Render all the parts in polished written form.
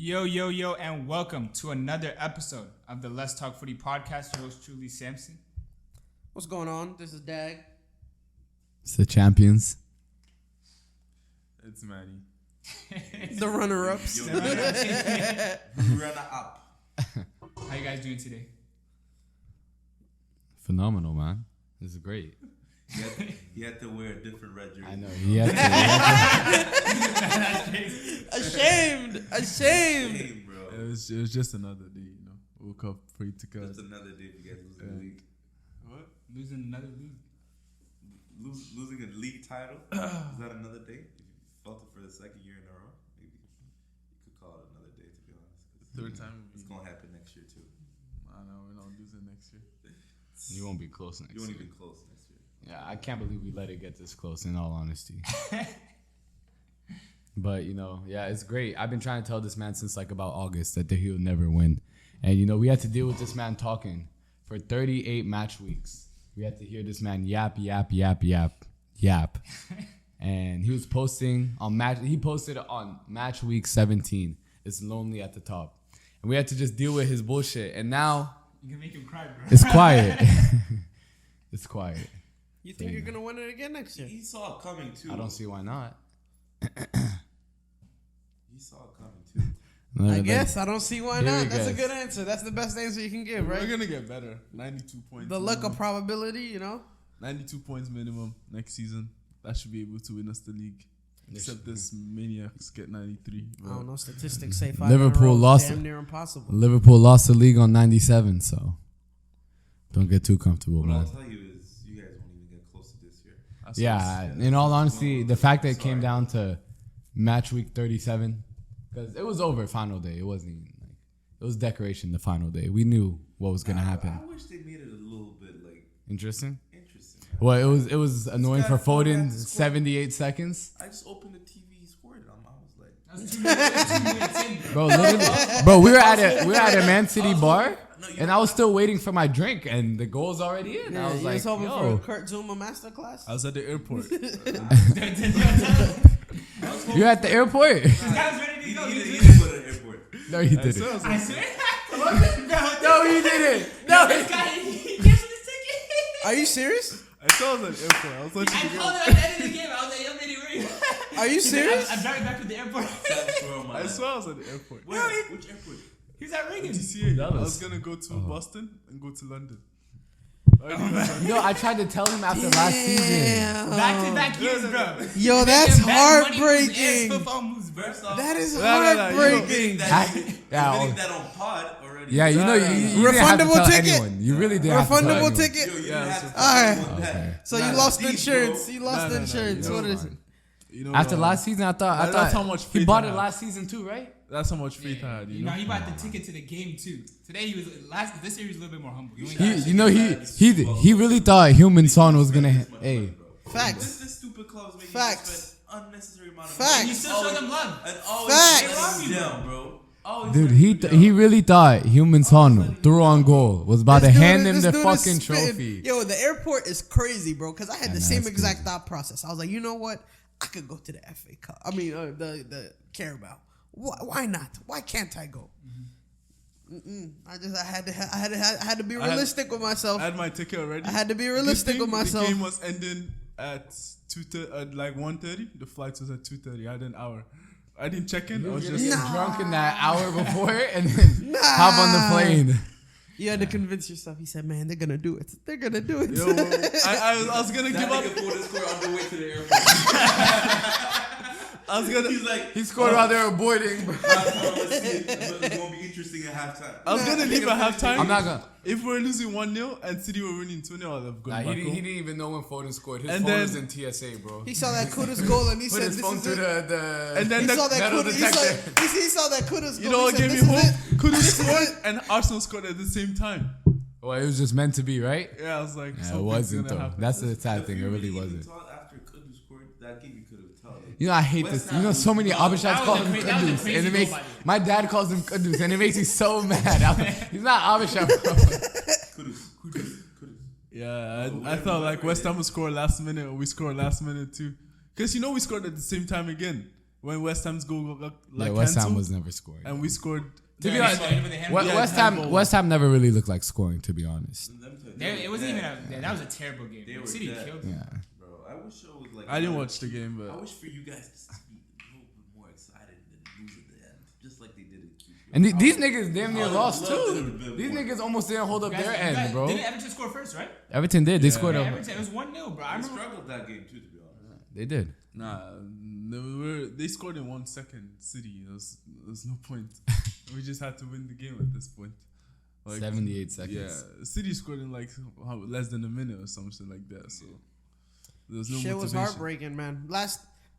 Yo, and welcome to another episode of the Let's Talk Footy podcast. Your host, truly, Samson. What's going on? This is Dag. It's the champions. It's Manny. The runner-ups. Runner-up. How you guys doing today? Phenomenal, man. This is great. He had to wear a different red jersey. I know. He had Ashamed. Hey, bro. It was just another day, you know. Woke up, prayed to God. Just another day for you guys losing the league. What? Losing another league. Losing a league title? Is that another day? If you felt it for the second year in a row, maybe you could call it another day, to be honest. Third time. It's going to happen next year, too. I know, we're not losing next year. You won't be close next You won't year. even close next year. Yeah, I can't believe we let it get this close, in all honesty. But, you know, yeah, it's great. I've been trying to tell this man since, like, about August that he would never win. And, you know, we had to deal with this man talking for 38 match weeks. We had to hear this man yap. And he was posting on he posted on match week 17. It's lonely at the top. And we had to just deal with his bullshit. And now You can make him cry, bro. it's quiet. It's quiet. You think you're going to win it again next year? He saw it coming, too. I don't see why not. He saw it coming, too. I guess. I don't see why Here not. we That's a go. good answer. That's the best answer you can give, We're right? going to get better. 92 points. The luck minimum. of probability, you know? 92 points minimum next season. That should be able to win us the league. Except this maniacs get 93. I don't know. Statistics say 5 Liverpool in a row is lost damn it. near impossible. Liverpool lost the league on 97, so don't get too comfortable, What I'll man. tell you is you guys won't even get close to this year. Yeah, in all honesty, the fact that it came down to match week 37, because it was over final day. It wasn't even like it was decoration the final day. We knew what was gonna happen. I wish they made it a little bit, like, Interesting. interesting. Well, it was annoying guy for thought he Foden. had to score. 78 seconds, I just opened the TV, he scored it. I was like, That's 2 minutes in, bro. bro. Literally, bro, we were at a Man City bar, and I was still waiting for my drink, and the goal's already in. Yeah, I was you like, was hoping yo. for a Kurt Zuma masterclass? I was at the airport. You're at the airport? This guy's ready to he go. didn't go to the airport. No, he I didn't. said I was I like, swear. No, he didn't. No, This guy, he gives the ticket. Are you serious? I said I was at the airport. I was I watching the called game. it at the end of the game. I was like, yo, Manny, where you? Are you serious? I'm driving back to the airport. That's where my I swear I was at the airport. Where? Which airport? He was at Reagan. TCA. That I was- was going to go to Boston and go to London. No, I tried to tell him after last season. Damn. Back-to-back years, bro. Yo, that's Making bad money moves and heartbreaking. football moves, bro. First off, That is No, you heartbreaking. that, Yeah, admitting oh. that on pod already. Yeah, you know, you didn't have to Refundable tell ticket? anyone. You really didn't have to tell Refundable anyone. ticket? Yo, you Yeah, didn't have to so- tell Alright. anyone that. Okay. So you Nah, lost deep, insurance. bro. You lost No, insurance. no, What no. is it? You know, After last season, I thought That's how much he faith bought I it had. last season too, right? That's how much faith I had. You know, he bought the ticket to the game too. Today he was this year he was a little bit more humble. He He really thought Human Son was gonna. Hey, Facts. This stupid club's making Facts. you spend unnecessary amount of Facts. money. you still show them love. And always Facts. letting you down, bro. Always dude, letting you down. he really thought Human Son threw on goal was about to This dude hand is- him this the dude is fucking spitting. trophy. Yo, the airport is crazy, bro. Because I had I the know, same it's exact crazy. thought process. I was like, you know what? I could go to the FA Cup. I mean, the Carabao. Why not? Why can't I go? I had to be realistic with myself. I had my ticket already. I had to be realistic Good with thing myself. The game was ending at 1:30. The flight was at 2:30. I had an hour. I didn't check in. I was just Get drunk in that hour before and then hop on the plane. You had to convince yourself. He said, man, they're going to do it. They're going to do it. Yo, I was gonna give That up. nigga pulled his score on the way to the airport. I was gonna. He's like, He scored while they were boarding, bro. it's gonna be interesting at halftime. I was gonna leave at halftime. I'm not gonna. If we're losing 1-0 and City were winning 2-0, I'd have gone Nah, back he home. didn't even know when Foden scored. His And phone then- was in TSA, bro. He saw that Kudus goal and he Put said, his this phone is through it. the And then He the- saw that metal Kudus. detector. He saw that Kudus goal. You know what He said, gave me this is hope? it. Could have This is scored it. and Arsenal scored at the same time. Well, it was just meant to be, right? Yeah, I was like, Yeah, it something's wasn't gonna though. happen. That's the sad If thing. you It really even wasn't. thought after Kudus scored that game, you could have told. You know, I hate West this. You know, so many Ham- Abishas That call was a him cra- that was a Kudus, crazy and it makes goal by the way. my dad calls him Kudus, and it makes me so mad. He's not Abisha, bro. Kudus. Yeah, I thought like West Ham would score last minute, or we scored last minute too. Because you know we scored at the same time again. when West Ham's goal got like West Ham cancelled, was never scoring. and we scored. To be Yeah, honest, so even the hand- West West Ham never really looked like scoring. To be honest, It wasn't even that was a terrible game. They were City dead. killed them. yeah. Bro, I wish I was like. I didn't watch the game, I but wish for you guys to be a little bit more excited than lose at the end, just like they did in QPR. And these niggas damn near I would lost love to too. have been These more. niggas almost didn't hold up You guys- their you end, guys- bro. Didn't Everton score first, right? Everton did. They scored Yeah, a. Everton. It was 1-0, bro. I I remember. struggled that game too, to be honest. They did. nah, they scored in 1 second. City, there's no point. We just had to win the game at this point. Like, 78 seconds. Yeah, City scored in like less than a minute or something like that. So there was no Shit was motivation. heartbreaking, man.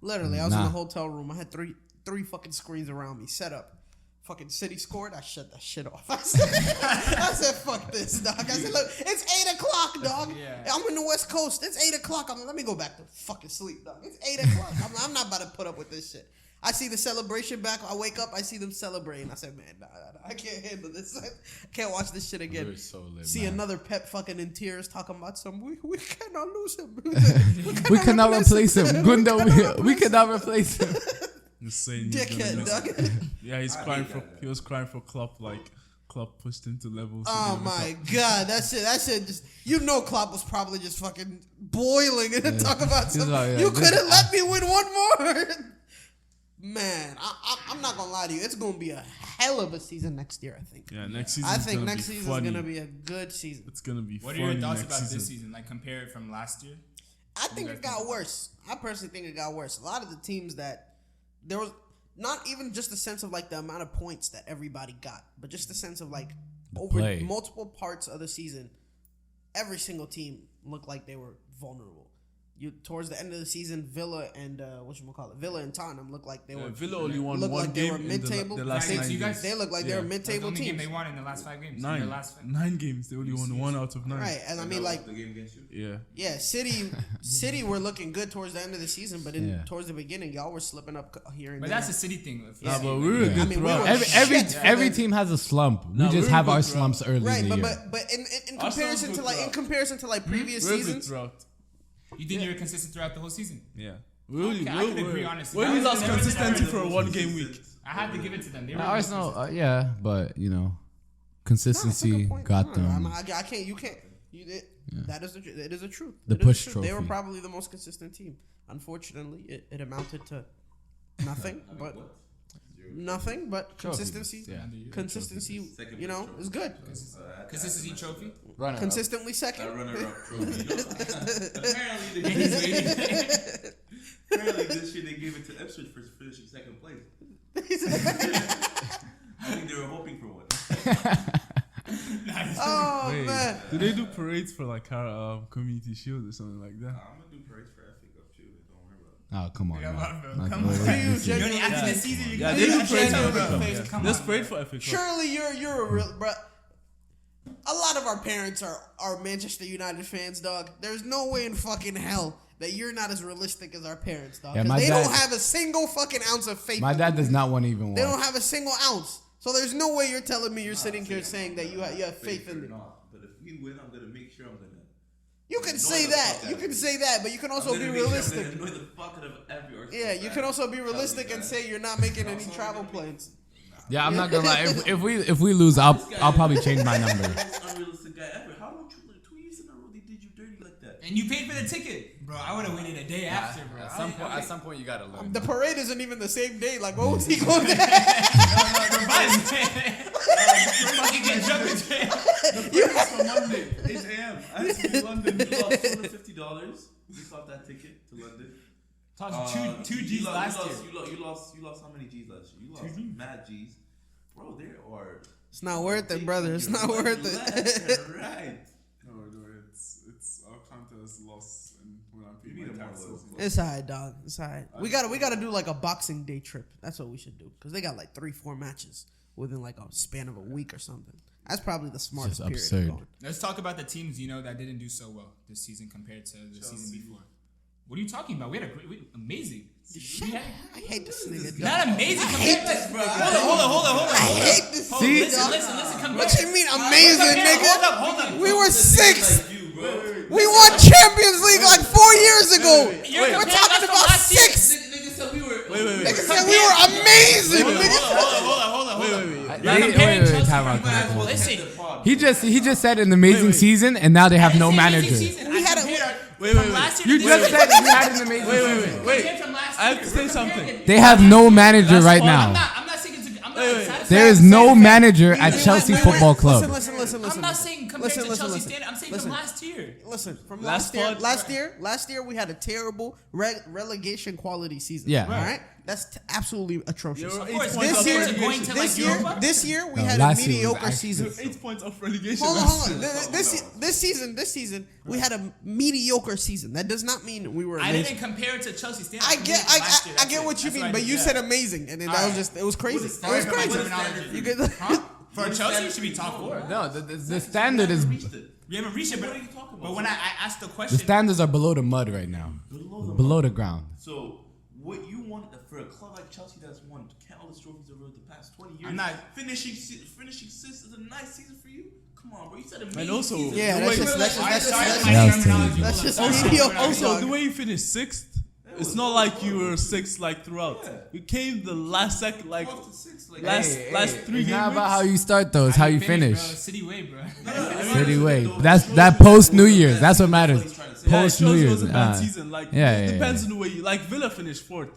Literally, I was in Nah. the hotel room. I had three fucking screens around me set up. Fucking City scored. I shut that shit off. I said, fuck this, dog. I said, look, it's 8 o'clock, dog. Yeah. I'm in the West Coast. It's 8 o'clock. I'm like, let me go back to fucking sleep, dog. It's 8 o'clock. I'm not about to put up with this shit. I see the celebration back. I wake up. I see them celebrating. I said, man, nah, I can't handle this. I can't watch this shit again. We were so lit, See man. another Pep fucking in tears talking about we cannot lose him. We cannot replace him. Gundo, we cannot replace him. Insane. He's gonna Dickhead, miss dog. it. Yeah, he's I crying hate for. that guy. He was crying for Klopp. Like Klopp pushed him to levels. to Oh give him my a god, that shit just Klopp was probably just fucking boiling and talk about He's something. like, yeah, You this- could have let me win one more. Man, I'm not gonna lie to you. It's gonna be a hell of a season next year. I think. Yeah, next season. I think next season's funny. gonna be a good season. It's gonna be. What are funny your thoughts next about season. this season? Like compare it from last year. I think it got worse. I personally think it got worse. A lot of the teams that there was not even just a sense of like the amount of points that everybody got, but just the sense of like over play. multiple parts of the season, every single team looked like they were vulnerable. Towards the end of the season, Villa and Villa and Tottenham looked like they were. Villa only won looked one like they game were in mid-table. the last Right, so 9 you games. guys- They look like they Yeah. were That was the mid-table only game teams. they won in the last 5 games. Nine. In the last 9 games. They only won 1 out of 9. Right, and I mean like the game against you. Yeah. yeah, City were looking good towards the end of the season, but Yeah. towards the beginning, y'all were slipping up here and But there. that's a City thing. If you Nah, see, but like, we were Yeah. good I mean, we throughout. were- Every Shit, every man. team has a slump. No, we just we're have good our throughout. slumps early right, in the but year. but in Arsenal's comparison good to like throughout. previous We're good seasons, throughout. you think you were consistent throughout the whole season? Yeah. Okay, I can agree, honestly. We That only was- lost that was- consistency that for a was- 1 game week. I had to give it to them. They were Arsenal, consistent. yeah, but you know, No, that's a consistency good point. got No, them. I can't. You can't. That is it is a truth. The It is a push truth. They were trophy. probably the most consistent team. Unfortunately, it amounted to nothing, but nothing but consistency. Yeah. Consistency, Second you know, trophy. is good. Consistency trophy. Consistently second. Runner-up trophy. Apparently this year they gave it to Ipswich for finishing second place. I think they were hoping for one. Oh Wait, man. do they do parades for like our community shield or something like that? I'm gonna do parades for FA Cup too. Don't worry about it. Oh, come on. Come man. on, bro. Like, Come wait, on. wait, You this is- You genuinely- only after this season. You Yeah, can they do do parades shit for over FA the face. Cup. Come Let's on. parade for FA Cup. Surely you're a real, bruh. A lot of our parents are Manchester United fans, dog. There's no way in fucking hell that you're not as realistic as our parents, dog. Yeah, 'Cause my they dad- don't have a single fucking ounce of faith. My dad does not want to even They don't watch. have a single ounce. So there's no way you're telling me you're sitting here saying that you have faith in or it. not, but if we win, I'm gonna make sure I'm gonna. You can Annoy say the that. fuck You out can of say that, but you can also I'm be gonna make sure I'm realistic. gonna annoy the fuck out of every Arsenal Yeah, you fan. can also be Tell me realistic and that. say you're not making any travel plans. Yeah, I'm not gonna lie. If we lose, I'll probably change my number. This is the most unrealistic guy ever. How don't you like 2 years in a row they did you dirty like that? And you paid for the ticket, bro. I would have waited a day after, bro. At some point, you gotta learn. The parade isn't even the same day. Like, what was he going to Fucking get jumped in jail. For Monday, 8 a.m. I had to be in London. We lost $250. We sold that ticket to London. Tossed two You G's lost- last you year. lost You lost how many G's last year? You lost mad G's. Bro, there are. It's not worth it, brother. It's not worth it. Left, right. No, it's our contest loss and when I'm You paying need my a more taxes. local. It's alright, dog. It's alright. We gotta do like a Boxing Day trip. That's what we should do because they got like 3-4 matches within like a span of a week or something. That's probably the smartest Just period. absurd. Of going. Let's talk about the teams that didn't do so well this season compared to the season before. What are you talking about? We had amazing. We had- I hate this nigga. Dog. Not amazing compared to. Hold on. I hate this. Hold on, nigga, listen, dog. listen. Come What back. you mean amazing, nigga? Hold up. We were sixth. Like you, bro. We won Champions League like 4 years ago. You're We're comparing talking us from about last year. sixth. Nigga said we were. Wait. Nigga said we were amazing. Hold on. Wait, time out. Listen, He just said an amazing season, and now they have no manager. We had a- wait. You just said you had an amazing season. Wait. I have to say something. They have no manager right now. I'm not saying I'm not satisfied. There is no manager at Chelsea Football Club. Listen. I'm not saying compared to Chelsea standard. I'm saying from last year. Listen, from Last last year we had a terrible relegation quality season. Yeah. All right. That's absolutely atrocious. You're Of course, 8 points This off year, relegation. this year we No, had a last year was mediocre actually- season. You're 8 points off relegation. Hold last on. year. This season we had a mediocre season. That does not mean we were I amazing. didn't compare it to Chelsea standard. I get what you mean, but you said amazing, and then that was just it was crazy. It was crazy. You could, For Chelsea, it should be top 4. No, the standard is We haven't reached it, What are you talking about? but when I asked the the question, standards are below the mud right now, below the ground. So what you want for a club like Chelsea that's won countless trophies over the past 20 years, I'm not- finishing sixth is a nice season for you. Come on, bro. You said amazing. And also, season. yeah, the that's way- just That was terrible. that's just Also, mediocre. the way you finished sixth, it's not like you were sixth like throughout. You came the last second, like 12 to 6, like last three It's games. not about how you start though; it's how you finish. Bro, City way, bro. City way. That's that post New Year's. That's what matters. He's trying to say. Yeah, it Post shows New it Year's. was a bad season. Like yeah, it depends on the way you like. Villa finished fourth.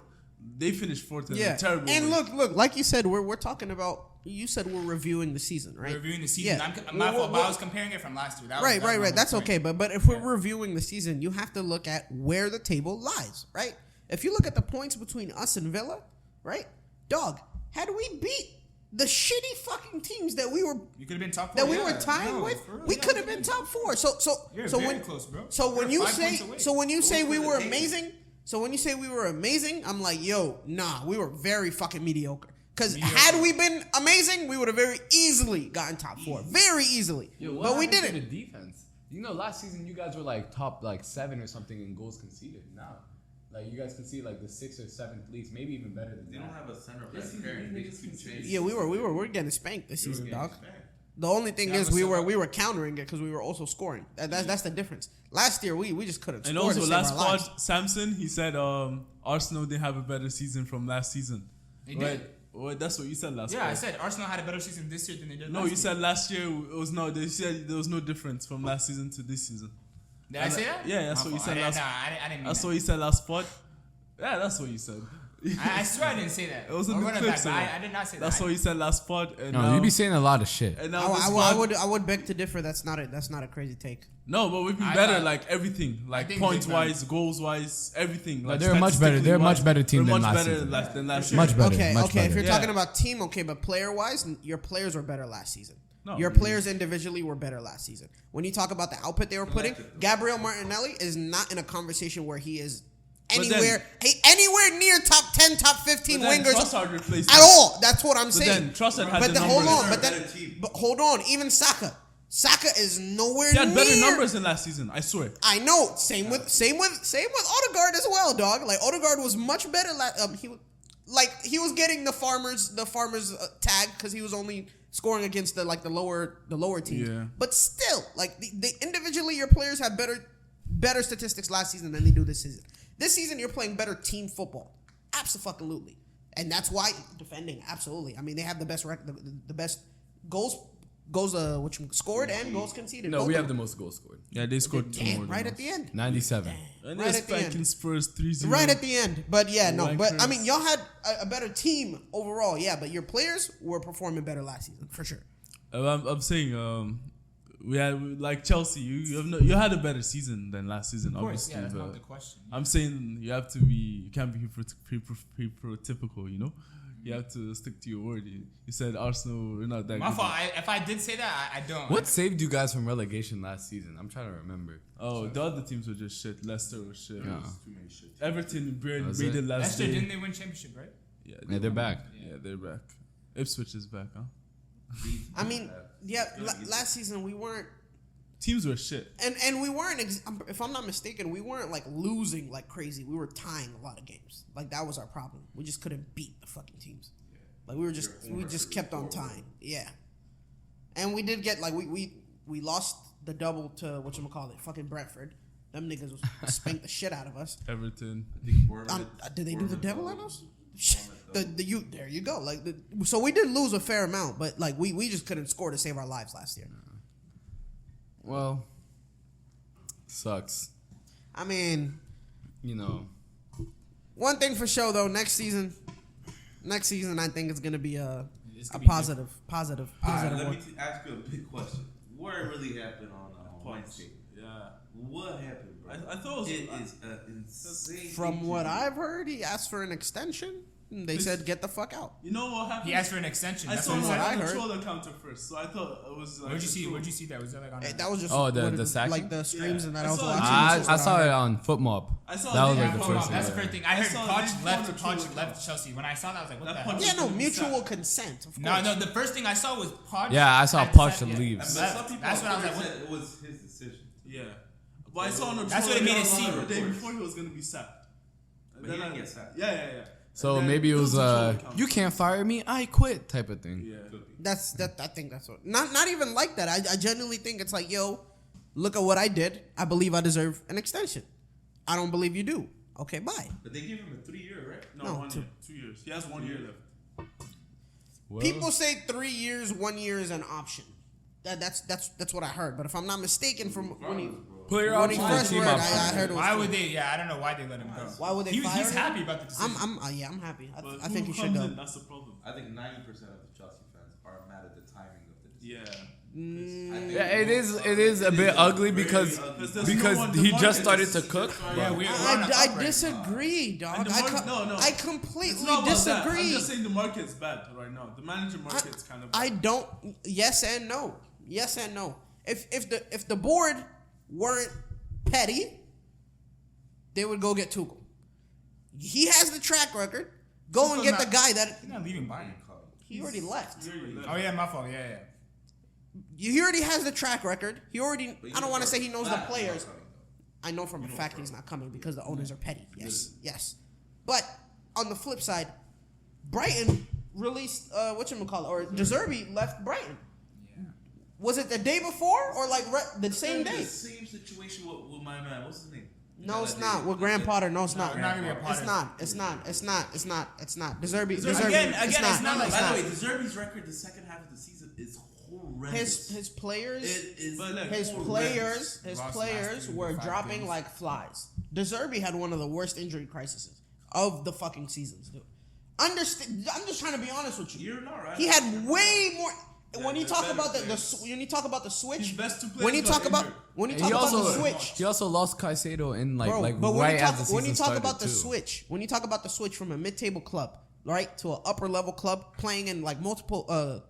They finished fourth in Yeah, a terrible. and way. look, like you said, we're talking about. You said we're reviewing the season, right? We're reviewing the season. Yeah. I'm my fault, but I was comparing it from last year. That was- Right. that was my That's point. okay. But if we're reviewing the season, you have to look at where the table lies, right? If you look at the points between us and Villa, right? Dog, had we beat the shitty fucking teams that we were You could have been top 4. that we were tying with, we could have been top 4. So You're so very when close, bro. so when You're you 5 say points away. so when you say we for the were table. amazing, so when you say we were amazing, I'm like, yo, nah, we were very fucking mediocre. Because had we been amazing, we would have very easily gotten top 4, very easily. But we didn't. The defense. You know, last season you guys were like top like 7 or something in goals conceded. Now, like you guys concede like the 6th or 7th least, maybe even better than They that. don't have a center back season, pairing. they They just keep conceded. chasing. Yeah, we're getting spanked this season, dog. The only thing Yeah, is but we so- were countering it because we were also scoring. That's the difference. Last year we just couldn't And score. also to save last our pod, lives. Samson, he said Arsenal didn't have a better season from last season. They Right? did. Well, that's what you said last. Yeah, pod. I said Arsenal had a better season this year than they did No, last you year. said last year it was no. They said there was no difference from last season to this season. Did I say that? Yeah, that's My what you fault. said last. I didn't mean That's that. what you said last pod. Yeah, that's what you said. I swear I didn't say that. It was in I'll the run it clips, back, but though. I did not say That's that. what you said last pod. And No, now, you be saying a lot of shit. and now this pod, I would beg to differ. That's not a crazy take. No, but we've been I better, thought- like everything, like think points they've wise, goals wise, everything. Like they're much better. They're a much better team We're than much last better season. than last year. Much better. Okay, much okay. If better. you're Yeah. talking about team, okay, but player wise, your players were better last season. No, Your really. players individually were better last season. When you talk about the output they were putting, Gabriel Martinelli is not in a conversation where he is But then- anywhere near top 10, top 15 But then wingers Trossard replaced at him. all. That's what I'm saying. then Trossard had but the then, hold numbers. on, but Better then, team. but hold on. Even Saka is nowhere He had near. better numbers than last season. I swear. I know. Same with Odegaard as well, dog. Like Odegaard was much better. He was getting the farmers tag because he was only scoring against the lower team. Yeah. But still, like the individually, your players have better statistics last season than they do this season. This season, you're playing better team football. Absolutely. And that's why defending. Absolutely. I mean, they have the best the best goals scored and goals conceded. No, Both we of have the them. most goals scored. Yeah, they scored 2 more. Damn, right at the end. 97. And Right they're at the end. spanking Spurs 3-0. Right at the end. But yeah, no. But I Wankers. mean, y'all had a better team overall. Yeah, but your players were performing better last season for sure. I'm saying, we had like Chelsea. You had a better season than last season, Of course, obviously. yeah, that's but not the question. I'm saying you can't be prototypical. You know, you have to stick to your word. You said Arsenal, we're not that My good. fault. If I did say that, I don't. What saved you guys from relegation last season? I'm trying to remember. Oh, the other teams were just shit. Leicester was shit. Yeah. Too many shit. Everton barely Was made it? it last Leicester, year. didn't they win championship, right? Yeah, they're back. Yeah, they're back. Ipswich is back, huh? I mean, yeah, last season we weren't, Teams were shit. and we weren't. If I'm not mistaken, we weren't like losing like crazy. We were tying a lot of games. Like that was our problem. We just couldn't beat the fucking teams. Like we just kept on tying. Yeah, and we did get like we lost the double to whatchamacallit, fucking Brentford. Them niggas spanked the shit out of us. Everton. I think Bournemouth. Did they do the devil on us? There you go. Like so we did lose a fair amount, but like we just couldn't score to save our lives last year. Well, sucks. I mean, You know. one thing for sure though, next season I think it's gonna be a It's gonna be positive All right, let one. me ask you a big question. What really happened on Wednesday? Yeah. What happened, bro? I thought it was. It is an insane. From thing what to do. I've heard, he asked for an extension. And they said, "Get the fuck out." You know what happened? He asked for an extension. I That's saw what he what said. I the heard. controller counter first, so I thought it was. Like Where'd you see? control. Where'd you see that? Was that like on? That was just Oh, the what it- sack? like the streams Yeah. and that I I was saw it. watching. I That's what saw heard. it on Footmob. I saw That was they like have the one first of- thing. That's the first thing. I heard saw Poch they left. found a Poch true left Chelsea. When I saw that, I was like, what That the hell? Poch- Yeah, no was mutual sack. consent. Of No, course. no. The first thing I saw was Poch. Yeah, I saw had Poch said, to yeah, leave. I mean, left. some people That's what I was like. said What? it was his decision. Yeah. But I saw on the That's what it made it trailer seem. the day before he was gonna be sacked. But he didn't get sacked. Yeah. So And then maybe it was controller counter. you can't fire me, I quit type of thing. Yeah. Could be. That's that. I think that's what. Not even like that. I genuinely think it's like, yo, look at what I did. I believe I deserve an extension. I don't believe you do. Okay, bye. But they gave him a 3-year, right? No, No, 1 two. year, 2 years. He has 1 year left. Well, People say 3 years, 1 year is an option. That's what I heard. But if I'm not mistaken, from when he player when he option, first team heard, option. I heard it was. Why two. would they? Yeah, I don't know why they let him go. Why would they He's fire him? happy about the decision. I'm happy. But I think who he should comes go. in, that's the problem. I think 90% of the Chelsea fans are mad at the timing of the decision. Yeah. I think Yeah, it is. most It of is a bit ugly very because ugly. there's because no one- he the just market started is- to cook. Yeah, we're on the I up right disagree, dog. And the market- no. I It's completely not about that. I'm disagree. just saying the market's bad right now. The manager market's kind of bad. I don't. Yes and no. Yes and no. If the board weren't petty, they would go get Tuchel. He has the track record. Go and Tuchel's get the not- guy that He's not leaving Bayern. he already left. Oh yeah, my fault. Yeah. He already has the track record. He already. But I don't want to say he knows the Nah, players. no, no. I know from a fact he's not coming because the owners are petty. Yes. But on the flip side, Brighton released whatchamacallit, or De Zerbi left Brighton. Was it the day before or like the same It's day? the same situation with my man. What's his name? No, it's not. With Graham Potter, no, it's not. we're not gonna be a It's Potter. not. It's not. It's not. It's not. It's not. De Zerbi. Again, it's not like- By the way, the Zerbi's record the second half of the season is horrendous. His players. It is But look, His horrendous. players Lost were last year, 5 dropping games. like flies. De Zerbi had one of the worst injury crises of the fucking seasons, dude. Understand? I'm just trying to be honest with you. You're not right. He had way more. When you they're talk better about players. when you talk about the switch, His best two when you players talk got about injured. when you And talk he about the also switch, he also lost Caicedo in like bro. like But right when as you the talk when season you talk started about the too. switch, when you talk about the switch from a mid-table club, right, to an upper level club playing in like multiple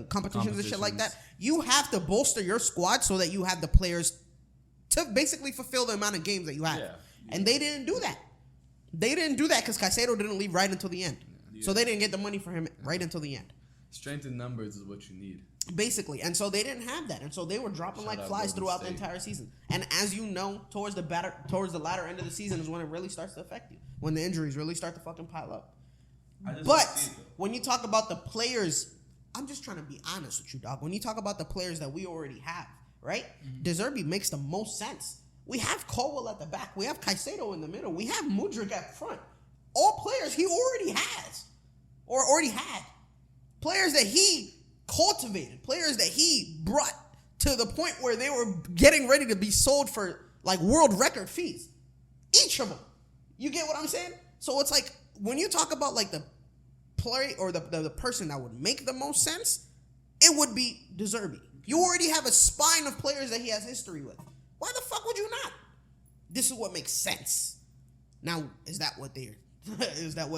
competitions and shit like that, you have to bolster your squad so that you have the players to basically fulfill the amount of games that you have. Yeah. And they didn't do that. They didn't do that because Caicedo didn't leave right until the end. So they didn't get the money for him right until the end. Strength in numbers is what you need. Basically. And so they didn't have that. And so they were dropping Shout like out flies Golden throughout the State. entire season. And as you know, towards the latter end of the season is when it really starts to affect you. When the injuries really start to fucking pile up. I just don't But see it, though. when you talk about the players, I'm just trying to be honest with you, dog. When you talk about the players that we already have, right? De Zerbi makes the most sense. We have Colwell at the back. We have Caicedo in the middle. We have Mudryk at front. All players he already has or already had. Players that he cultivated. Players that he brought to the point where they were getting ready to be sold for like world record fees. Each of them. You get what I'm saying? So it's like when you talk about like the play or the person that would make the most sense, it would be De Zerbi. You already have a spine of players that he has history with. Why the fuck would you not? This is what makes sense. Now, is that what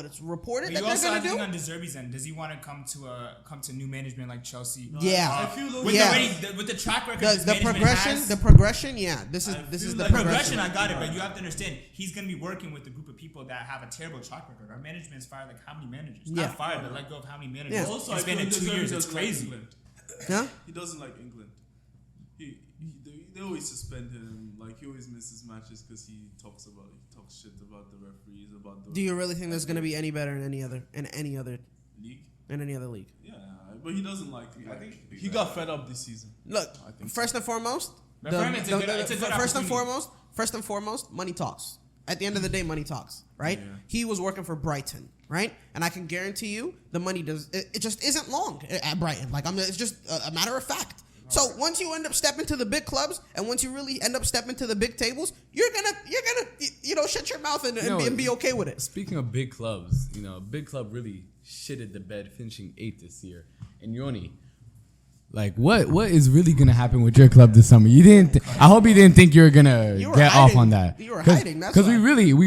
it's reported But that you they're also gonna have to do? think on De Zerbi's end. Does he want to come to new management like Chelsea? Yeah. I feel With, Yeah. with the track record this The management progression, has, the progression, yeah. This is I the feel the like progression, I got it, but you have to understand, he's going to be working with a group of people that have a terrible track record. Our management's fired like how many managers? Yeah. Not fired, but let go of how many managers? Yeah. Also, It's I been feel in 2 De Zerbi years. It's doesn't like crazy. England. Huh? He doesn't like England. They always suspend him. Like he always misses matches because he talks shit about the referees, about the Do you really think there's gonna be any better in any other league. league? Yeah, but he doesn't like. I think it should be he got fed up this season. Look, I think first and foremost, But for him, it's a good first and opportunity. foremost, money talks. At the end of the day, money talks, right? Yeah. He was working for Brighton. right? And I can guarantee you the money it just isn't long at Brighton. Like it's just a matter of fact. So once you end up stepping to the big clubs, and once you really end up stepping to the big tables, you're gonna shut your mouth and be okay with it. Speaking of big clubs, big club really shitted the bed, finishing 8th this year. And Yoni, like, what is really gonna happen with your club this summer? You didn't. I hope you didn't think you were gonna get off on that. You were hiding. That's because we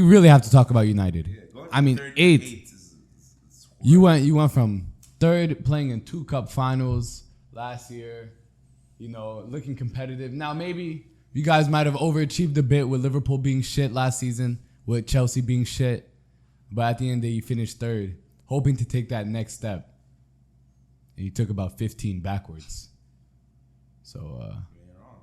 really have to talk about United. Going I mean, from 8th. is You went from 3rd, playing in 2 cup finals last year. Looking competitive. Now, maybe you guys might have overachieved a bit with Liverpool being shit last season, with Chelsea being shit. But at the end of the day, you finished 3rd, hoping to take that next step. And you took about 15 backwards. So, You're wrong,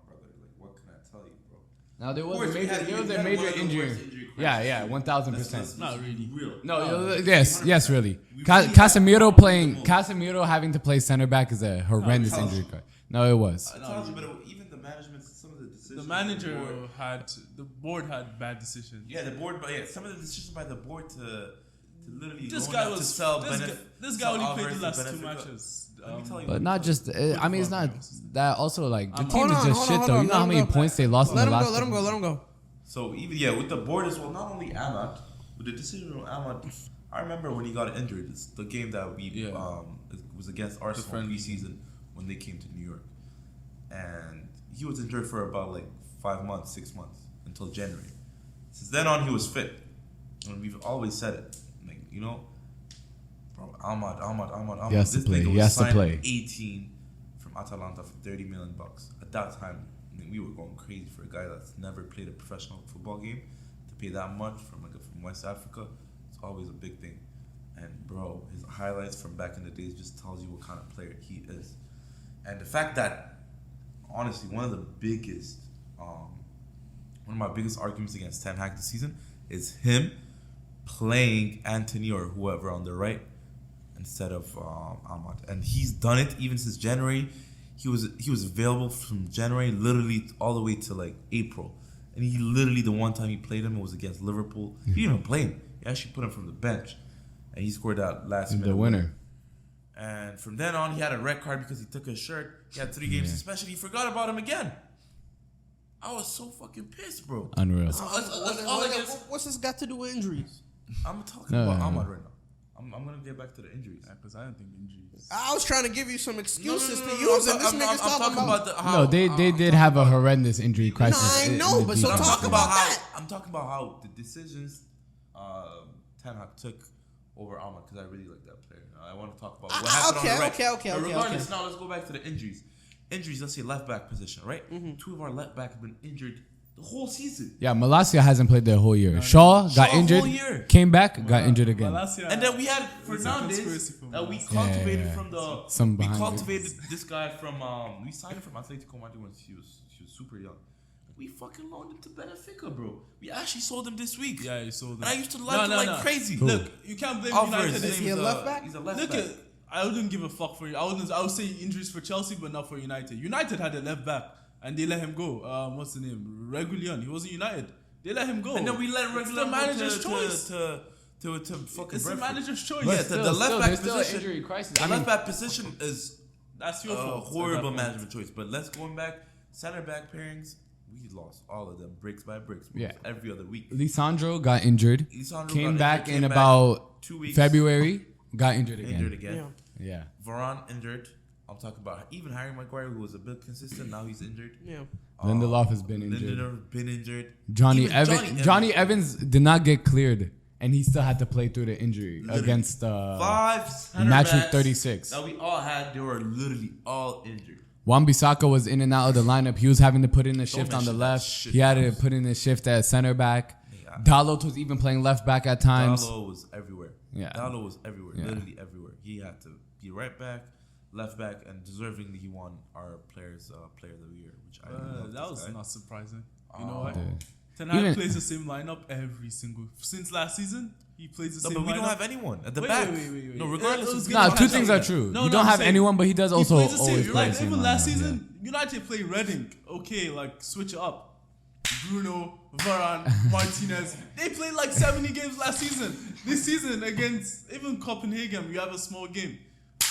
brother. Like, what can I tell you, bro? now there was course, a we major, had- there we was a had major one of the injury. worst injury Yeah, crises. 1,000%. Not really. Real. No, yes, really. We Ca- really Casemiro had playing, one of Casemiro having to play center back is a horrendous No, injury card. No, it was. I told you, but even the management, some of the decisions. The manager board- the board had bad decisions. Yeah, the board, but some of the decisions by the board to literally This loan guy out to was sell this guy sell only Alvarez played the to last 2 Benfica. matches. Let me tell you But what- not just, I mean, it's not that also like the team Hold is on, just hold shit on, though. hold You know on, how many let him go. points they lost in Let the him last go. Let him go. Let him go. So even with the board as well, not only Ahmad, with the decision on Ahmad, I remember when he got injured. It's the game that we Yeah. it was against Arsenal friendly. preseason when they came to New York, and he was injured for about like 5 months, 6 months until January. Since then on, he was fit, and we've always said it. Like bro, Ahmad. He has to This play. nigga He was has to signed play. at 18 from Atalanta for $30 million. At that time, we were going crazy for a guy that's never played a professional football game to pay that much from West Africa. It's always a big thing. And bro, his highlights from back in the days just tells you what kind of player he is. And the fact that, honestly, one of my biggest arguments against Ten Hag this season is him playing Anthony or whoever on the right instead of Ahmad. And he's done it even since January. He was available from January literally all the way to like April. And he literally, the one time he played him, it was against Liverpool. He didn't even play him. He actually put him from the bench. And he scored that last minute The winner. And from then on, he had a red card because he took his shirt. He had 3 games suspension. He forgot about him again. I was so fucking pissed, bro. Unreal. That's all I guess. What's this got to do with injuries? I'm talking No, about no, no. Ahmad right now. I'm gonna get back to the injuries. Because I don't think injuries. I was trying to give you some excuses No, to use, and this I'm nigga's talking about. No, they did have a horrendous injury crisis. I in know, the but so defense. talk about that. I'm talking about how the decisions Ten Hag took over Ahmad, because I really like that player. I want to talk about what happened okay, on the right. okay, But okay, regardless, okay. now let's go back to the injuries. Injuries, let's say left back position, right? 2 of our left back have been injured the whole season. Yeah, Malacia hasn't played the whole year. Shaw got whole injured, year. came back, got injured again. Malacia, And then we had conspiracy Fernandez from that we us. cultivated Yeah. from the. Some we behind cultivated this guy from. We signed him from Atletico Madrid when he was super young. We fucking loaned him to Benfica, bro. We actually sold him this week. Yeah, you saw And that. I used to like him like crazy. Who? Look, you can't blame Alvarez, United. his he a name's, left back? He's a left Look back. at, I wouldn't give a fuck for you. I would say injuries for Chelsea, but not for United. United had a left back, and they let him go. What's the name? Regulion. He wasn't United. They let him go. And then we let It's regular the manager's choice. to fucking It's the Brentford. manager's choice. Yeah, But the left back there's still an position. injury crisis. The I mean, left back position is That's your a fault. horrible at that management choice. But let's going back. Center back pairings, we lost all of them bricks by bricks. Yeah. Every other week. Lisandro got injured. Lisandro Came got back injured, in came back about 2 weeks. February. Got injured again. Injured again. Yeah. Yeah. Varane injured. I'm talking about even Harry Maguire, who was a bit consistent. Now he's injured. Yeah. Lindelof has been injured. Lindelof been injured. Johnny Even Evans. Johnny Evans did not get cleared, and he still had to play through the injury Literally. against 5 center match week backs 36. that we all had. They were literally all injured. Wan-Bissaka was in and out of the lineup. He was having to put in a shift on the mention that left. shit, He had to Dallas. put in a shift at center back. Yeah. Dalot was even playing left back at times. Dalot was everywhere. Yeah. Dalot was everywhere. Yeah. Literally everywhere. He had to be right back, left back, and deservingly he won our player of the year, which I love that this was guy. not surprising. You know what? Dude. Ten Hag Even- plays the same lineup every single since last season. He plays the No, same but we lineup. don't have anyone at the Wait, back. wait. No, regardless. It was of gonna No, two catch things up. are true. No, you no, don't I'm have saying anyone, but he does also plays the same. always play Like the same even last lineup, season, United played Reading. Okay, like switch it up. Bruno, Varane, Martinez. They played like 70 games last season. This season against even Copenhagen, you have a small game.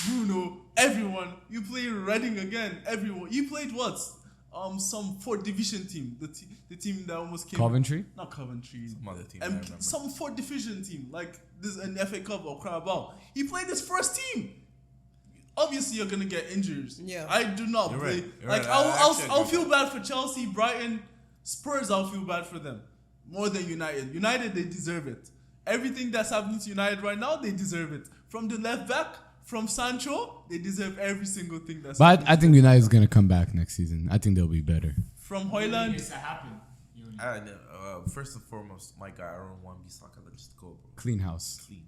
Bruno, everyone. You play Reading again. Everyone. You played what? Some 4th division team. The team that almost came. Coventry? Not Coventry. Some other team, I remember. Some 4th division team like this an FA Cup or Carabao. He played his first team. Obviously, you're gonna get injuries. Yeah. I do not You're play. right. You're Like right. I'll Actually, feel bad for Chelsea, Brighton, Spurs. I'll feel bad for them more than United. United, they deserve it. Everything that's happening to United right now, they deserve it. From the left back, from Sancho, they deserve every single thing that's. But happening. I think United's gonna come back next season. I think they'll be better. From When Hoyland, it's to happen. You know. First and foremost, my guy Aaron Wan-Bissaka, let's just go, bro. Clean house. Clean.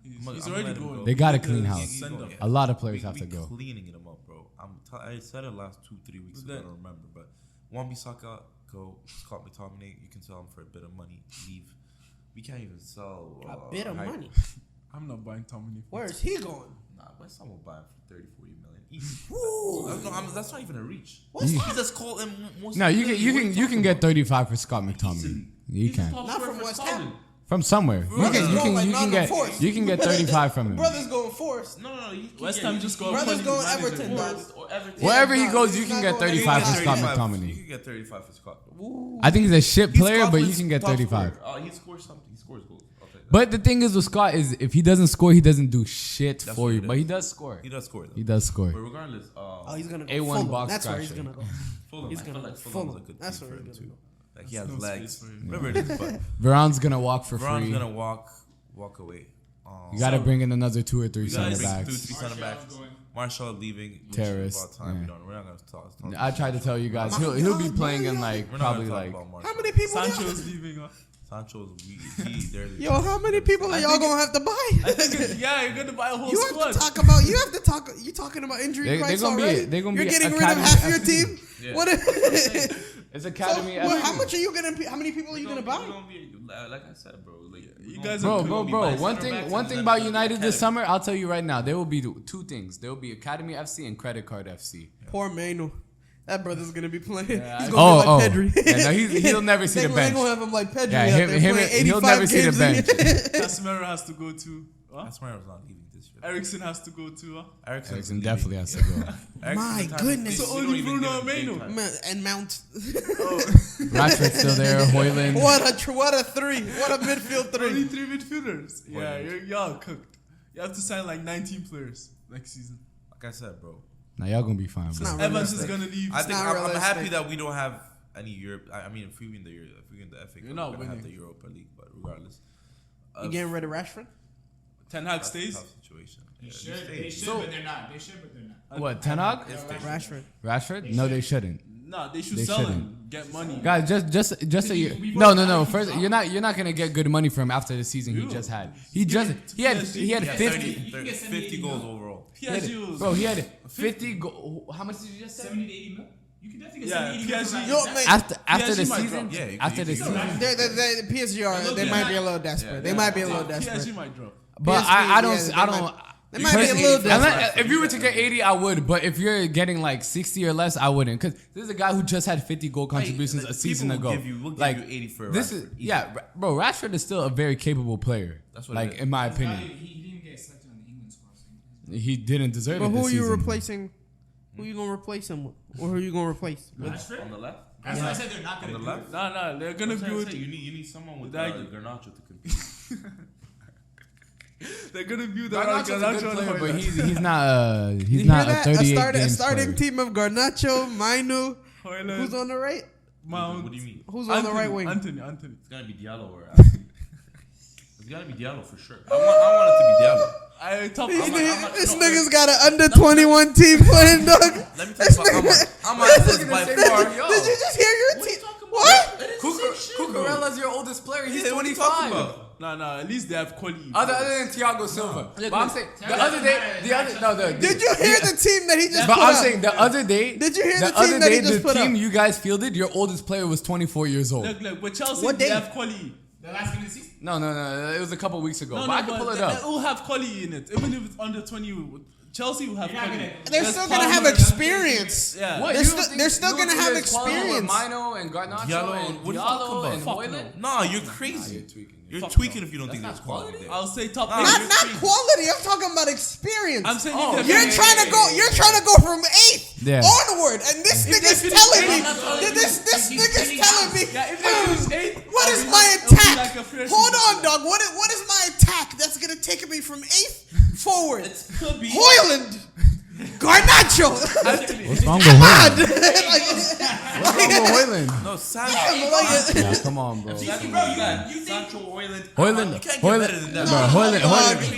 he's I'm already letting him going. go. They got a The clean house. send off. A lot of players have to go. Cleaning him up, bro. I said it last 2-3 weeks ago. I But don't remember, but Wan-Bissaka, go. Scott McTominay, you can sell him for a bit of money. Leave. We can't even sell A bit of hype. money. I'm not buying Tommy. Where is he going? Nah, but someone will buy him for 30-40 million. Easy. Ooh. That's not even a reach. What's He just called him. No, you can get 35 for Scott McTominay. You can Not from West Ham. from somewhere. Brothers going like Nottingham Forest. you can get 35 from him. Brothers going Forest. No. West Ham just go. Brothers going manager. Everton, dog. Or Everton. Wherever Yeah, he no, goes, he's you can not get going 35 for anywhere. Scott You McTominay. can get 35 for Scott. I think he's a shit He's player, but you Scotland's can get top 35. scorer. He scores something. He scores goals. I'll take that. But the thing is with Scott is if he doesn't score, he doesn't do shit That's for what you. it But he is. does score. He does score though. He does score. But regardless, Oh, he's gonna go. A1 Fulham. box That's where he's scratcher. gonna go. Fulham. He's I feel gonna like go Fulham's a Fulham. good That's team where for him he's too. gonna Like he has no legs. space for him. Whatever it is, but Varane's gonna walk for Varane's free. gonna walk away. You gotta bring in another 2 or 3 We gotta center bring backs. 2-3 center backs. Martial's going. Marshall leaving. which is Terrace, about time. yeah. We're not gonna talk. I tried to tell you guys he'll be playing in like We're not probably gonna talk like about Marshall. How many people? Sancho's leaving. Huh? Sancho's they're the Yo, how many people are y'all gonna have to buy? Yeah, you're gonna buy a whole You squad. have to talk about. You have to talk. You talking about injury They rights gonna be- already? they gonna You're be getting rid of Academy half your FC. team. Yeah. What? it's So, Academy. how much are you gonna? How many people are you gonna buy? Like I said, bro. Like You guys Bro, are bro, be bro. buying One center thing, backs one and thing then about the United this academy. summer, I'll tell you right now, there will be 2 things. There will be Academy FC and Credit Card FC. Poor Manu. That brother's gonna be playing. He's gonna Oh, be like Pedri. yeah, no, he'll never see the They bench. gonna have him like Pedri. Yeah, out there him, playing he'll 85 never see the games a year. bench. Casemiro has to go too. Huh? That's why I was not leaving this year. Ericsson has to go too. Huh? Ericsson definitely has to go. My goodness. So only Bruno and Manu. And Mount. Rashford's still there. Hoyland. What a three. What a midfield Only three. 3 midfielders. Yeah, y'all cooked. You have to sign like 19 players next season. Like I said, bro. Now y'all gonna be fine, It's bro. not Evans realistic. is gonna leave. I think not I'm happy realistic. that we don't have any Europe. I mean, if we win the FA Cup, You're not we're gonna have winning. the Europa League. But regardless, You getting rid of Rashford? Ten Hag that's a stays. tough situation. They Yeah, should, they they stay. should, but they're not. They should, but they're not. What, Ten Hag? Rashford. Rashford? No, they shouldn't. Nah, they should They sell shouldn't. him. Get money. Guys, just so you. We've No. already- First, you're not gonna get good money from him after the season he You. just had. He had Yeah, 50. 50 goals overall. PSG was. Bro, he had 50 How much did you just say? 70 to 80 mil? You can definitely get Yeah, 70 80 mil. PSG. from Yo, that. man. After the PSG might season, drop. Yeah, after the you can- season. The PSG are. They might be a little desperate. They might be a little desperate. PSG might drop. But PSG, I don't. yeah, I they don't. might- they might be a personally, little different. unless- if you were to get 80, I would. But if you're getting like 60 or less, I wouldn't. Because this is a guy who just had 50 goal contributions a season people will ago. give you- we'll give like you 80 for this Rashford, is easy. yeah, bro. Rashford is still a very capable player. That's what like it is. in my He opinion, didn't even get selected on the England squad. So he didn't deserve But it. who this are you season. replacing? Who you gonna replace him with? Or who you gonna replace? Rashford? On the left. That's why I said they're not On going the to do left. it. Nah, they're gonna That's what I'm build. saying. You need someone with Daggy. Garnacho to compete. They're gonna build Garnacho's a good Garnacho and player, but Højlund. he's not You he's hear not a that? 38 A games starting player. team of Garnacho, Manu. Højlund, Who's on the right? Mount. What do you mean? Who's on the right wing? Anthony. It's gotta be Diallo or. It's gotta be Diallo for sure. I want it to be Diallo. I top. This nigga's got an under 21 team playing, dog. Let me tell you about Ahmad is by far. Did you just hear your team? talking about? What? Cucurella's your oldest player. He's Yeah, what are you talking about? Nah. At least they have quality. Other than Thiago Silva. But I'm saying the other day, Did you hear the team that he just But put I'm up? saying the other day. Did you hear the other team that he day, just the put team up? you guys fielded, your oldest player was 24 years old. Look, but Chelsea What they day? have quality. The last game of the season. No. It was a couple weeks ago. No, but I can pull it It up. will have quality in it. Even if it's under 20, Chelsea will have You're not quality. gonna- They're There's still gonna have Palmer, experience. Yeah. What? They're You still- don't think- they're still you don't gonna think have there's quality with experience. Mino and Garnacho Diallo, and what are you talking Diallo about? and Fuck Hoyland. Nah, you're crazy. you're tweaking. You're Fuck tweaking no. if you don't think That's there's not quality quality? there. I'll say top Nah, eight. Not you're not crazy. quality. I'm talking about experience. I'm saying Oh, if You're they're trying to go. You're trying to go from 8th Yeah. onward, and this If nigga's they finish telling eighth, me. I'm not telling you. This He's nigga's winning telling me. Yeah, if they finish eighth, What I'll is be my like- it'll be attack? like a fair Hold season. on, dog. What is my attack that's gonna take me from 8th forward? It could be. Hoyland, Garnacho. What's wrong with Mad. Hoyland? What's wrong with Hoyland? No, Sancho. Yeah, come on, bro. Bro, you think Sancho, Hoyland. Hoyland, You can't get Hoyland, better than that. bro, Hoyland, Dog,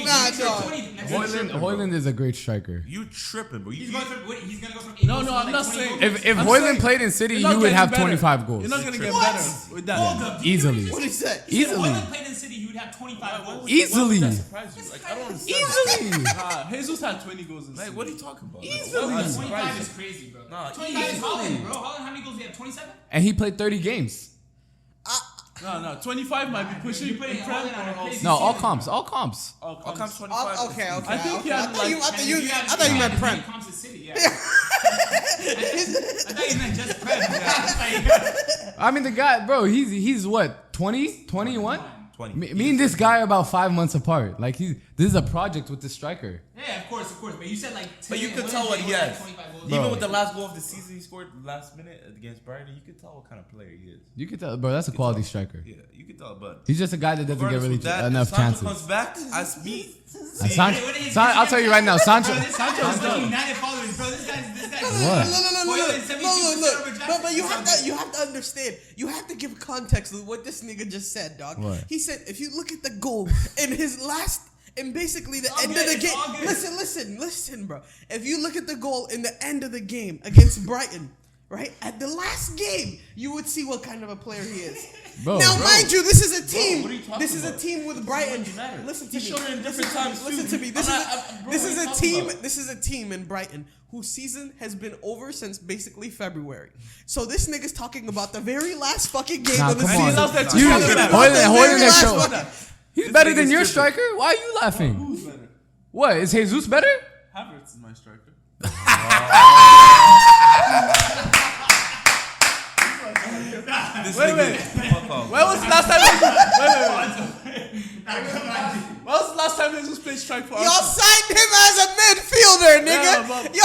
nah, dog. Hoyland is a great striker. You tripping, bro. He's You, going from. He's gonna go from. 8 No, goals no, to I'm like not 20 saying- goals. If I'm Hoyland saying played in City, you're he not would getting have better. 25 goals. You're not gonna get What? better with that. Hold up. Easily. What he said? He said Easily. Hoyland played in City, he would have 25 goals. Easily. That surprised you? Like, I don't understand. Easily. Jesus had 20 goals in like, what are you talking about? Easily. That's 25 is crazy, bro. Nah, 25 is easily. Holland, bro. Holland, how many goals do you have? 27? And he played 30 games. No, 25 might be pushing You in put it Prem Holland on a or all. crazy No, all season. comps, all comps. All How come comes. 25? Okay. I think okay. he had I thought you And I thought you meant Prem. Comps to City, yeah. I thought you meant just Prem. Yeah. I mean, the guy, bro, he's what, 20, 21? 20. Me and this guy are about 5 months apart. Like, this is a project with the striker. Yeah, of course. But you said like. But you could tell what he has. Even with the last goal of the season he scored last minute against Brighton, you could tell what kind of player he is. You could tell, bro, that's a quality striker. Yeah, you could tell, but He's just a guy that doesn't get regardless really with that, enough if Sancho chances. comes back, as me, I'll tell you right now, Sancho. Sancho's done. United followers, bro. This guy's. What? Look. But you have to understand. You have to give context to what this nigga just said, dog. What? He said if you look at the goal in his last. And basically, the all end good, of the it's game. all good. Listen, bro. If you look at the goal in the end of the game against Brighton, right at the last game, you would see what kind of a player he is. Bro, now, bro. mind you, this is a team. what are you talking This is a about? team with Brighton. matter. Listen to He me. showed it in different times, Listen too. to me. This I'm is not- bro, this what is are a you talking team. about? This is a team in Brighton whose season has been over since basically February. So this nigga's talking about the very last fucking game Nah, of the come season. on. He loves that He's You- talking two. about Hoyland- the Hoyland very has last shown- fucking- He's better nigga's than your tripping. striker? Why are you laughing? Who's better? What, is Jesus better? Havertz is my striker. this Wait. fuck off. When was the last time? Wait. When was the last time Jesus played strike for Y'all Arsenal? signed him as a midfielder, nigga. Yeah, but-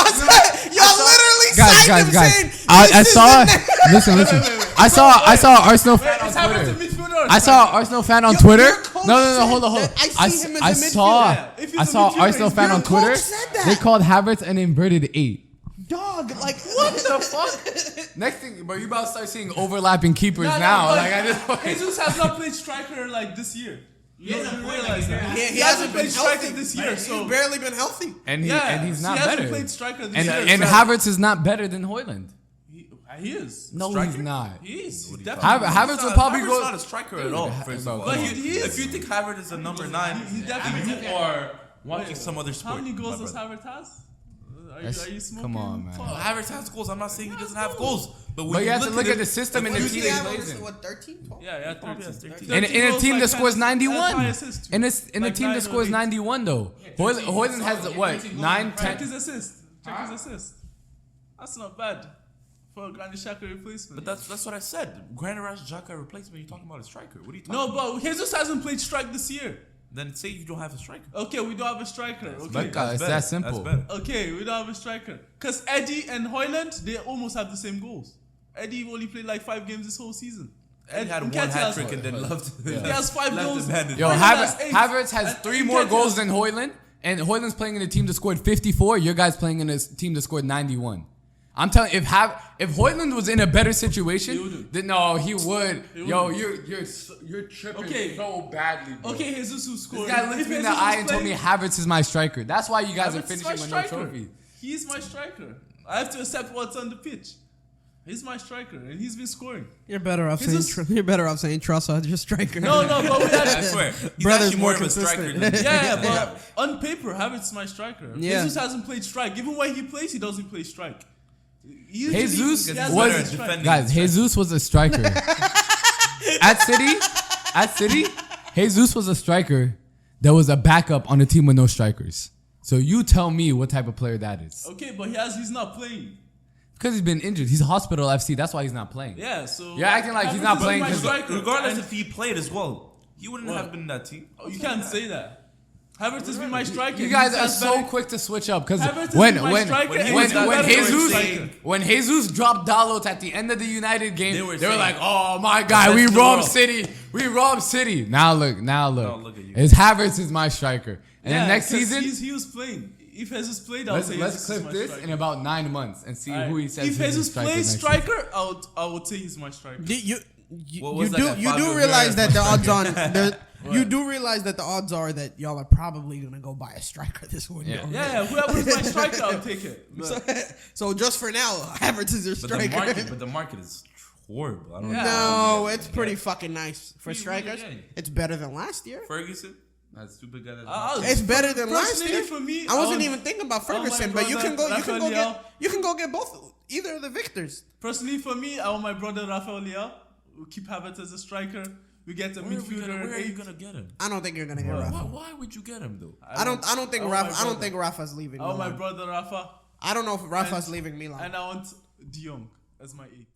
y'all literally signed him saying, I "This is saw. the next-" Listen. I saw Arsenal fan Is on Havertz a Twitter. midfielder or I saw Arsenal fan on Twitter. your coach No, said hold on. that I see him as a I saw. midfielder. If he's I a saw midfielder, Arsenal he's fan your on Twitter. coach said that. They called Havertz an inverted 8. Dog, like what the fuck? Next thing, bro, you about to start seeing overlapping keepers No, now. but Like I just. Jesus has not played striker like this year. He hasn't played realize like that. that. He hasn't played healthy. striker this year, so He's barely been healthy. And yeah, he's not he hasn't better. played striker this And year. and so- Havertz is not better than Hoyland. He is. No, Striker? he's not. He is. He's Havertz definitely. will probably Havertz go. not a striker at all. First bro, of all, come on. if you think Havertz is a number 9, He definitely. then you are watching some other How sport. many goals my does brother. Havertz has? Are That's- you smoking? come on, man. Fuck. Havertz has goals. I'm not saying he doesn't have goals, but when But you have to look at it- the system and the you team think- that he plays in. What 13? 12? Yeah, Probably 13. has 13. In a goals, team like that scores 10 91. five assists, too. In a Like team 9 that or scores 8. 91 though. Hoyland has what 9, Check 10. his assist. Check his assist. That's not bad for a Granit Xhaka replacement. But that's what I said. Granit Xhaka replacement. You're talking about a striker. What are you talking No, about? but Jesus hasn't played strike this year. Then say you don't have a striker. Okay, we don't have a striker. Okay, But guys, it's better. that simple. That's better. okay, we don't have a striker. Cause Eddie and Hoyland, they almost have the same goals. Eddie only played like 5 games this whole season. Eddie had Nketiah one has- hat trick and then left. He has 5 left goals. him handed. Yo, Hoyland Havertz, has 8. Havertz has And 3 more Nketiah goals has- than Hoyland, and Hoyland's playing in a team that scored 54. Your guy's playing in a team that scored 91. I'm telling you, if Hoyland was in a better situation, He wouldn't. then no, he would. Yo, wouldn't. you're tripping Okay. so badly, bro. Okay, Jesus who This scored. guy looked If me in the Jesus eye was and told me playing, Havertz is my striker. That's why you guys are Havertz is my finishing with no striker. trophy. He's my striker. I have to accept what's on the pitch. He's my striker, and he's been scoring. You're better off Jesus- saying you're better off saying Trossard your striker. No, but we I had. swear. He's Brother's actually more more of a striker consistent. than Yeah, but on paper, Havertz is my striker. Yeah. Jesus hasn't played strike. Even when he plays, he doesn't play strike. Usually, Jesus he has was- better at striking. Guys, Jesus was a striker. At City, at City, Jesus was a striker that was a backup on a team with no strikers. So you tell me what type of player that is. Okay, but he's not playing. Because he's been injured. He's hospital FC. That's why he's not playing. Yeah, so You're acting like he's not Havertz is playing my 'cause- striker. Regardless And- if he played as well, he wouldn't What? have been in that team. Oh, you can't say that. Havertz has been my striker. You guys He's are as so better- quick to switch up because Havertz is when my when striker when and when, he's better when than Jesus striker. when Jesus dropped Dalot at the end of the United game, They they were were saying, like, "Oh my God, best we in the robbed world." City, we robbed City." Now look. No, look at you. It's Havertz is my striker, and then next 'cause season, he was playing. If Jesus played, I'll let's say let's Jesus is clip my this striker. in about 9 months and see Alright. who he says. If is his Jesus striker plays next striker, I would say he's my striker. You What was that guy, you Fabio do realize Vieira? that the odds on you do realize that the odds are that y'all are probably gonna go buy a striker this window. Yeah. Whoever's my striker, I'll take it. So, But so just for now, Havertz is your But the striker. market is horrible. I don't Yeah. know. No, it's pretty fucking nice for Pretty strikers. good, yeah. It's better than last year. Ferguson, that stupid guy. I'll- It's better than last Personally, year. for me, I wasn't I'll- even thinking about my Ferguson, but you brother, can go Rafael get both either of the victors. Personally, for me, I want my brother Rafael Leao. We'll keep Havertz as a striker. We get a midfielder. Where are you eight. gonna get him? I don't think you're gonna get Rafa. Why would you get him though? I don't think want Rafa. my I don't brother. think Rafa's leaving. I want my Milan. brother Rafa, I don't know if Rafa's And- leaving Milan. and I want De Jong as my 8.